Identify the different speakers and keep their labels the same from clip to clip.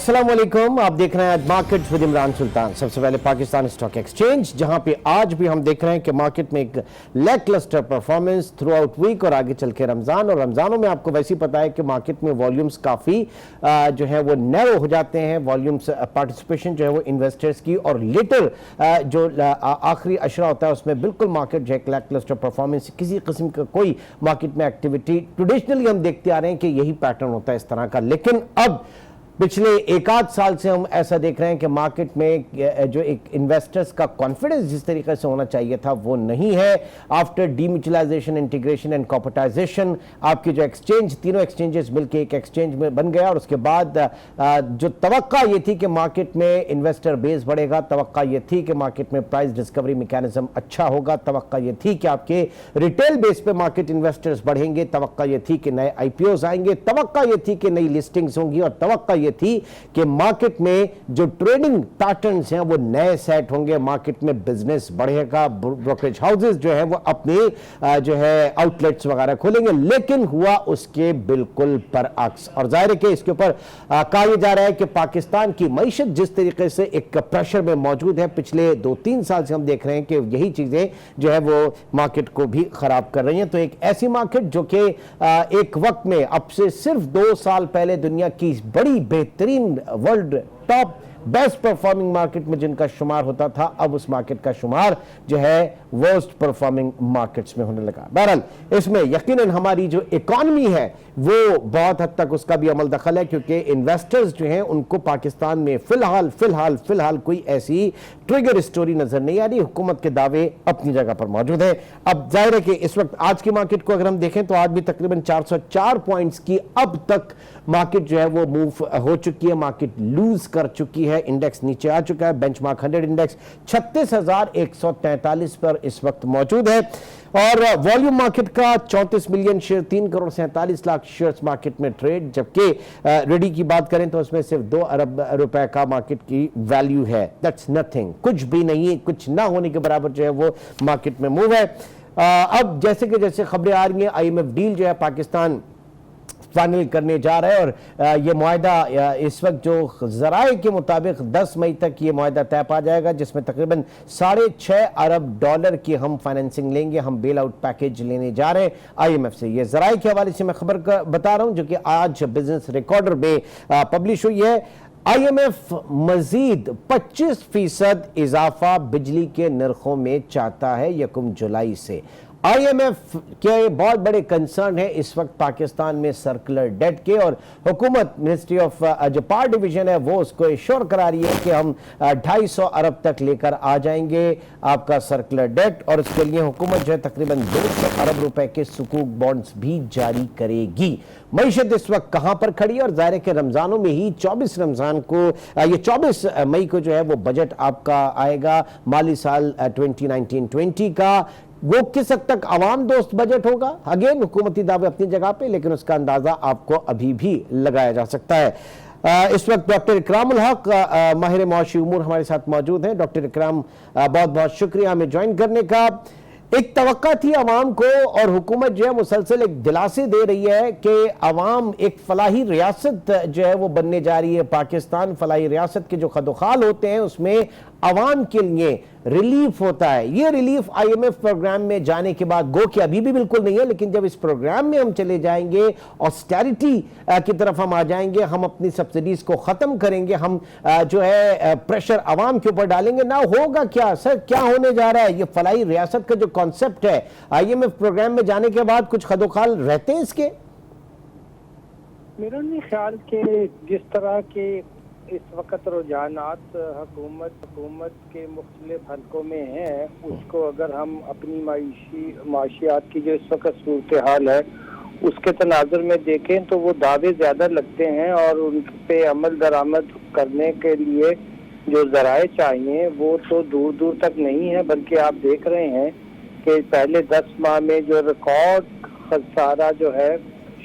Speaker 1: अस्सलाम वालेकुम, आप देख रहे हैं मार्केट्स विद इमरान सुल्तान। सबसे पहले पाकिस्तान स्टॉक एक्सचेंज, जहां पे आज भी हम देख रहे हैं कि मार्केट में एक lackluster performance throughout week और आगे चल के रमजान, और रमजानों में आपको वैसे ही पता है कि मार्केट में वॉल्यूम्स काफ़ी जो है वो नैरो हो जाते हैं, वॉल्यूम्स पार्टिसिपेशन जो है वो इन्वेस्टर्स की, और लेटर जो आखिरी अशरा होता है उसमें बिल्कुल मार्केट जो है लैक क्लस्टर परफॉर्मेंस, किसी किस्म का कोई मार्केट में एक्टिविटी ट्रेडिशनली हम देखते आ रहे हैं कि यही पैटर्न होता है इस तरह का। लेकिन अब पिछले एक आध साल से हम ऐसा देख रहे हैं कि मार्केट में जो एक इन्वेस्टर्स का कॉन्फिडेंस जिस तरीके से होना चाहिए था वो नहीं है। आफ्टर डीम्यूचुअलाइजेशन, इंटीग्रेशन एंड कॉर्पोरेटाइजेशन, आपकी जो एक्सचेंज, तीनों एक्सचेंजेस मिलकर एक एक्सचेंज में बन गया, और उसके बाद जो तवक्का ये थी कि मार्केट में इन्वेस्टर बेस बढ़ेगा, तवक्का ये थी कि मार्केट में प्राइस डिस्कवरी मैकेनिज्म अच्छा होगा, तवक्का ये थी कि आपके रिटेल बेस पे मार्केट इन्वेस्टर्स बढ़ेंगे, तवक्का ये थी कि नए IPOs आएंगे, तवक्का ये थी कि नई लिस्टिंग्स होंगी, और तवक्का ये थी कि मार्केट में जो ट्रेडिंग पैटर्न्स हैं वो नए सेट होंगे, मार्केट में बिजनेस बढ़ेगा, ब्रोकरेज हाउसेस जो है वो अपने जो है आउटलेट्स वगैरह खोलेंगे। लेकिन हुआ उसके बिल्कुल बरअक्स, और जाहिर है कि इसके ऊपर कहा जा रहा है कि पाकिस्तान की मईशत जिस तरीके से एक प्रेशर में मौजूद है, पिछले 2-3 साल से हम देख रहे हैं कि यही चीजें जो है वो मार्केट को भी खराब कर रही हैं। तो एक ऐसी मार्केट जो कि एक वक्त में अब से सिर्फ 2 साल पहले दुनिया की बड़ी बेहतरीन world top best performing market में जिनका शुमार होता था, अब उस मार्केट का शुमार जो है वर्स्ट परफॉर्मिंग मार्केट्स में होने लगा। बहरहाल इसमें यकीनन हमारी जो इकॉनमी है वो बहुत हद तक उसका भी अमल दखल है, क्योंकि इन्वेस्टर्स जो हैं उनको पाकिस्तान में फिलहाल कोई ऐसी ट्रिगर स्टोरी नजर नहीं आ रही। हुकूमत के दावे अपनी जगह पर मौजूद है। अब जाहिर है कि इस वक्त आज की मार्केट को अगर हम देखें तो आज भी तकरीबन 404 पॉइंट्स की अब तक मार्केट जो है वो मूव हो चुकी है, मार्केट लूज कर चुकी है, इंडेक्स नीचे आ चुका है। बेंचमार्क 100 इंडेक्स 36,143 पर इस वक्त मौजूद है, और वॉल्यूम मार्केट का 34 million share, 3 crore 47 lakh shares market में ट्रेड, जबकि रेडी की बात करें तो उसमें सिर्फ 2 अरब रुपए का मार्केट की वैल्यू है। दैट्स नथिंग, कुछ भी नहीं है, कुछ ना होने के बराबर जो है वो मार्केट में मूव है। अब जैसे कि जैसे खबरें आ रही हैं, IMF डील जो है पाकिस्तान फाइनल करने जा रहा है, और ये मुआहदा इस वक्त जो ज़राए के मुताबिक 10 मई तक ये मुआहदा तय पा जाएगा, जिसमें तकरीबन $6.5 अरब की हम फाइनेंसिंग लेंगे, हम बेल आउट पैकेज लेने जा रहे हैं IMF से। ये ज़राए के हवाले से मैं खबर बता रहा हूं जो कि आज बिजनेस रिकॉर्डर में पब्लिश हुई है। IMF मजीद 25% इजाफा बिजली के नरखों में चाहता है 1 जुलाई से। IMF के बहुत बड़े कंसर्न है इस वक्त पाकिस्तान में सर्कुलर डेट के, और हुकूमत मिनिस्ट्री ऑफ जो पावर डिवीजन है वो उसको एश्योर करा रही है कि हम 250 अरब तक लेकर आ जाएंगे आपका सर्कुलर डेट, और उसके लिए हुकूमत जो है तकरीबन 200 अरब रुपए के सुकूक बॉन्ड्स भी जारी करेगी। मईशत इस वक्त कहां पर खड़ी है, और जाहिर है कि रमजानों में ही 24 रमजान को ये 24 मई को जो है वो बजट आपका आएगा, माली साल 2019-20 का। वो किस हद तक आवाम दोस्त बजट होगा, अगेन हुकूमती दावे अपनी जगह पे, लेकिन उसका अंदाजा आपको अभी भी लगाया जा सकता है। इस वक्त डॉक्टर इकराम उल हक माहिर मुआशी उमूर हमारे साथ मौजूद हैं। डॉक्टर इकराम, बहुत बहुत शुक्रिया हमें ज्वाइन करने का। एक तवक्का थी आवाम को, और हुकूमत जो है मुसलसल एक दिलासे दे रही है कि आवाम एक फलाही रियासत जो है वो बनने जा रही है पाकिस्तान। फलाही रियासत के जो खदोखाल होते हैं उसमें आवाम के लिए रिलीफ होता है। ये रिलीफ IMF प्रोग्राम में जाने के बाद, गो कि अभी भी बिल्कुल नहीं है, लेकिन जब इस प्रोग्राम में हम चले जाएंगे, ऑस्टेरिटी की तरफ हम आ जाएंगे, हम अपनी सब्सिडीज को खत्म करेंगे, हम जो है प्रेशर आवाम के ऊपर डालेंगे, ना होगा क्या सर, क्या होने जा रहा है? ये फलाही रियासत का जो कॉन्सेप्ट है IMF प्रोग्राम में जाने के बाद कुछ खदोखाल रहते हैं इसके?
Speaker 2: मेरा नहीं ख्याल कि जिस तरह के इस वक्त रुझानात हुकूमत के मुख्तलिफ हलकों में हैं, उसको अगर हम अपनी माशियात की जो इस वक्त सूरत हाल है उसके तनाजुर में देखें तो वो दावे ज़्यादा लगते हैं, और उन पे अमल दरामद करने के लिए जो ज़राए चाहिए वो तो दूर दूर तक नहीं है। बल्कि आप देख रहे हैं कि पहले 10 माह में जो रिकॉर्ड खसारा जो है,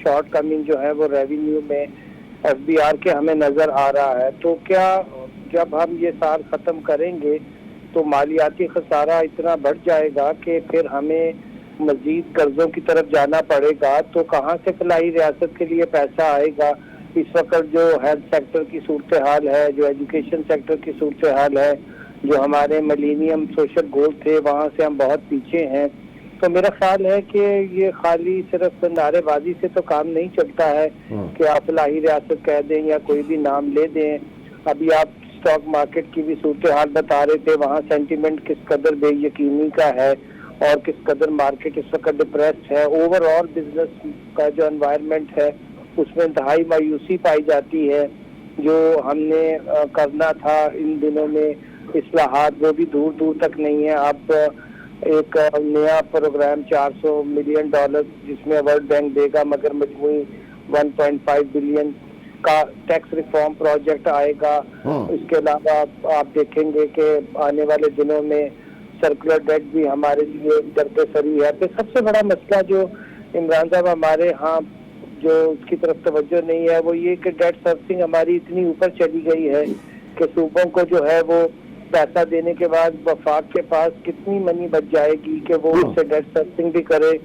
Speaker 2: शॉर्ट कमिंग जो है वो रेवेन्यू में FBR के हमें नज़र आ रहा है। तो क्या जब हम ये साल ख़त्म करेंगे तो मालियाती खसारा इतना बढ़ जाएगा कि फिर हमें मज़ीद कर्ज़ों की तरफ जाना पड़ेगा, तो कहाँ से फलाही रियासत के लिए पैसा आएगा? इस वक्त जो हेल्थ सेक्टर की सूरत हाल है, जो एजुकेशन सेक्टर की सूरत हाल है, जो हमारे मिलेनियम सोशल गोल थे, वहाँ से हम बहुत पीछे हैं। तो मेरा ख्याल है कि ये खाली सिर्फ नारेबाजी से तो काम नहीं चलता है कि आप फलाही रियासत कह दें या कोई भी नाम ले दें। अभी आप स्टॉक मार्केट की भी सूरत हाल बता रहे थे, वहाँ सेंटीमेंट किस कदर बेयकीनी का है और किस कदर मार्केट इस वक्त डिप्रेस्ड है। ओवरऑल बिजनेस का जो एनवायरनमेंट है उसमें इंतहाई मायूसी पाई जाती है। जो हमने करना था इन दिनों में इस्लाहात, वो भी दूर दूर तक नहीं है। अब एक नया प्रोग्राम $400 मिलियन जिसमें वर्ल्ड बैंक देगा, मगर मजमूई 1.5 बिलियन का टैक्स रिफॉर्म प्रोजेक्ट आएगा। इसके अलावा आप देखेंगे कि आने वाले दिनों में सर्कुलर डेट भी हमारे लिए दरपे सरी है। तो सबसे बड़ा मसला जो इमरान साहब हमारे यहाँ जो उसकी तरफ तवज्जो नहीं है वो ये कि डेट सर्विसिंग हमारी इतनी ऊपर चली गई है कि सूबों को जो है वो पैसा देने के बाद वफाक के पास कितनी मनी बच जाएगी कि वो उससे डेट सर्विसिंग भी करे।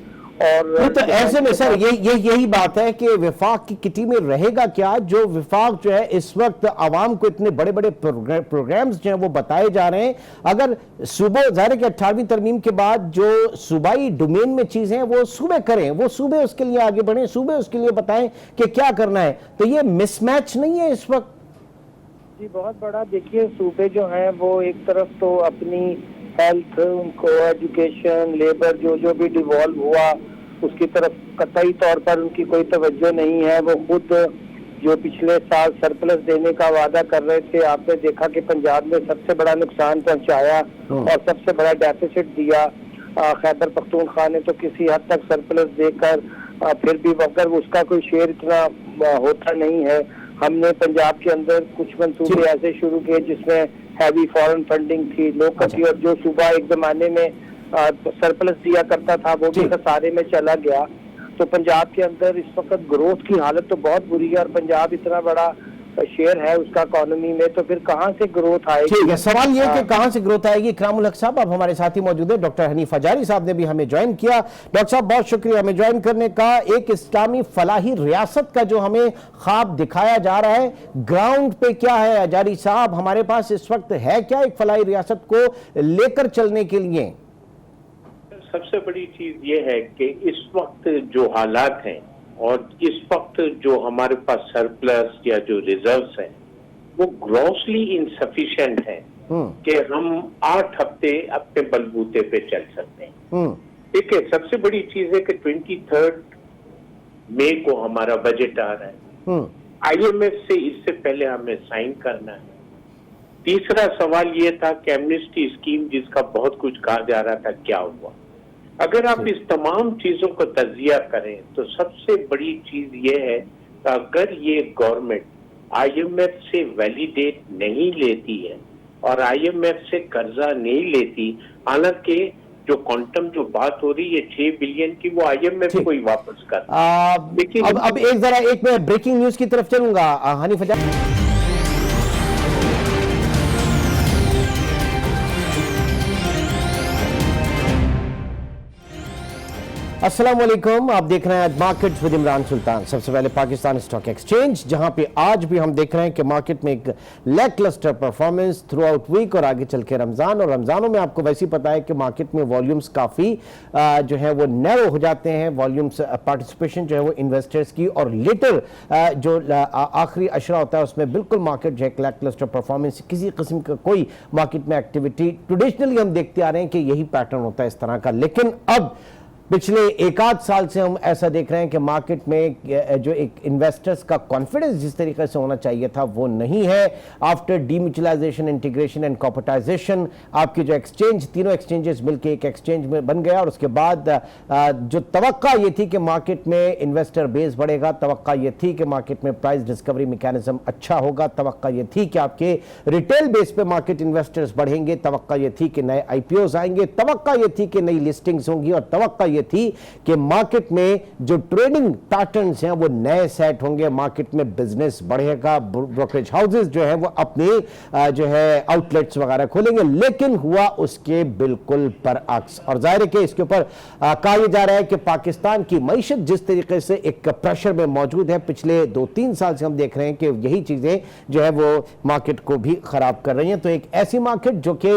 Speaker 2: और
Speaker 1: तो ऐसे में सर यही बात है कि विफाक की किटी में रहेगा क्या, जो विफाक जो है इस वक्त आवाम को इतने बड़े बड़े प्रोग्राम्स जो हैं वो बताए जा रहे हैं। अगर सूबे ज़ाहिर कि 18वीं तरमीम के बाद जो सूबाई डोमेन में चीजें हैं वो सूबे करें, वो सूबे उसके लिए आगे बढ़ें, सूबे उसके लिए बताएं कि क्या करना है। तो ये मिसमैच नहीं है इस वक्त?
Speaker 2: जी बहुत बड़ा। देखिए सूबे जो हैं वो एक तरफ तो अपनी हेल्थ, उनको एजुकेशन, लेबर जो भी डिवॉल्व हुआ उसकी तरफ कतई तौर पर उनकी कोई तवज्जो नहीं है। वो खुद जो पिछले साल सरप्लस देने का वादा कर रहे थे, आपने देखा कि पंजाब में सबसे बड़ा नुकसान पहुंचाया और सबसे बड़ा डेफिसिट दिया। खैबर पख्तूनख्वा ने तो किसी हद तक सरप्लस देकर फिर भी अगर उसका कोई शेयर इतना होता नहीं है। हमने पंजाब के अंदर कुछ मंसूबे ऐसे शुरू किए जिसमें हैवी फॉरेन फंडिंग थी, लोग की, और जो सूबा एक जमाने में सरप्लस दिया करता था वो भी खसारे में चला गया। तो पंजाब के अंदर इस वक्त ग्रोथ की हालत तो बहुत बुरी है और पंजाब इतना बड़ा शेयर है उसका इकोनॉमी में, तो फिर कहां से ग्रोथ आएगी?
Speaker 1: ठीक है, सवाल ये कि कहां से ग्रोथ आएगी। इकरामुल हक साहब अब हमारे साथ ही मौजूद है, डॉक्टर हनीफ हजारी साहब ने भी हमें ज्वाइन किया। डॉक्टर साहब बहुत शुक्रिया हमें ज्वाइन करने का। एक इस्लामी फलाही रियासत का जो हमें ख्वाब दिखाया जा रहा है, ग्राउंड पे क्या है हजारी साहब, हमारे पास इस वक्त है क्या एक फलाही रियासत को लेकर चलने के लिए?
Speaker 3: सबसे बड़ी चीज ये है कि इस वक्त जो हालात हैं और इस वक्त जो हमारे पास सरप्लस या जो रिजर्व्स हैं वो ग्रॉसली इनसफिशिएंट हैं कि हम 8 हफ्ते अपने बलबूते पे चल सकते हैं। ठीक है, सबसे बड़ी चीज है कि 23 मई को हमारा बजट आ रहा है। IMF से इससे पहले हमें साइन करना है। तीसरा सवाल ये था कि एमनेस्टी स्कीम जिसका बहुत कुछ कहा जा रहा था, क्या हुआ? अगर आप इस तमाम चीजों को तजिया करें तो सबसे बड़ी चीज ये है कि अगर ये गवर्नमेंट IMF से वैलिडेट नहीं लेती है और IMF से कर्जा नहीं लेती, हालांकि जो क्वांटम जो बात हो रही है 6 बिलियन की, वो IMF को ही वापस कर।
Speaker 1: अब एक मैं ब्रेकिंग न्यूज की तरफ चलूंगा। हनीफ हजारी, अस्सलाम वालेकुम, आप देख रहे हैं आज मार्केट्स विद इमरान सुल्तान। सबसे पहले पाकिस्तान स्टॉक एक्सचेंज, जहां पे आज भी हम देख रहे हैं कि मार्केट में एक lackluster performance throughout week और आगे चल के रमजान, और रमजानों में आपको वैसे ही पता है कि मार्केट में वॉल्यूम्स काफ़ी जो है वो नैरो हो जाते हैं, वॉल्यूम्स पार्टिसिपेशन जो है वो इन्वेस्टर्स की, और लेटर जो आखिरी अशरा होता है उसमें बिल्कुल मार्केट जो है लैक क्लस्टर परफॉर्मेंस, किसी किस्म का कोई मार्केट में एक्टिविटी ट्रेडिशनली हम देखते आ रहे हैं कि यही पैटर्न होता है इस तरह का। लेकिन अब पिछले एक आध साल से हम ऐसा देख रहे हैं कि मार्केट में जो एक इन्वेस्टर्स का कॉन्फिडेंस जिस तरीके से होना चाहिए था वो नहीं है। आफ्टर डीम्यूचुअलाइजेशन, इंटीग्रेशन एंड कॉर्पोरेटाइजेशन, आपकी जो एक्सचेंज, तीनों एक्सचेंजेस मिलकर एक एक्सचेंज में बन गया, और उसके बाद जो तवक्का ये थी कि मार्केट में इन्वेस्टर बेस बढ़ेगा, तवक्का ये थी कि मार्केट में प्राइस डिस्कवरी मैकेनिज्म अच्छा होगा, तवक्का ये थी कि आपके रिटेल बेस पे मार्केट इन्वेस्टर्स बढ़ेंगे, तवक्का ये थी कि नए IPOs आएंगे, तवक्का ये थी कि नई लिस्टिंग्स होंगी, और तवक्का ये थी कि मार्केट में जो ट्रेडिंग पैटर्न्स हैं वो नए सेट होंगे, मार्केट में बिजनेस बढ़ेगा, ब्रोकरेज हाउसेस जो है वो अपने जो है आउटलेट्स वगैरह खोलेंगे, लेकिन हुआ उसके बिल्कुल बरअक्स। और जाहिर है कि इसके ऊपर कहा जा रहा है कि पाकिस्तान की मईशत जिस तरीके से एक प्रेशर में मौजूद है, पिछले 2-3 साल से हम देख रहे हैं कि यही चीजें जो है वो मार्केट को भी खराब कर रही हैं। तो एक ऐसी मार्केट जो कि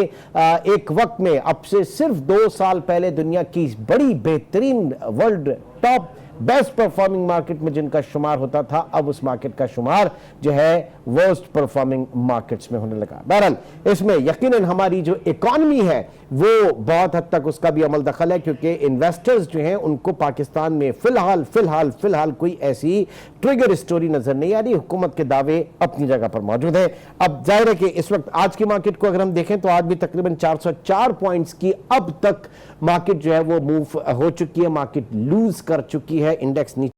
Speaker 1: एक वक्त में अब से सिर्फ 2 साल पहले दुनिया की बड़ी बेहतरीन world top best performing market में जिनका शुमार होता था, अब उस मार्केट का शुमार जो है वर्स्ट परफॉर्मिंग मार्केट्स में होने लगा। बहरहाल इसमें यकीनन हमारी जो इकॉनमी है वो बहुत हद तक उसका भी अमल दखल है, क्योंकि इन्वेस्टर्स जो हैं उनको पाकिस्तान में फिलहाल कोई ऐसी ट्रिगर स्टोरी नजर नहीं आ रही। हुकूमत के दावे अपनी जगह पर मौजूद है। अब जाहिर है कि इस वक्त आज की मार्केट को अगर हम देखें तो आज भी तकरीबन 404 पॉइंट्स की अब तक मार्केट जो है वो मूव हो चुकी है, मार्केट लूज कर चुकी है, इंडेक्स नीचे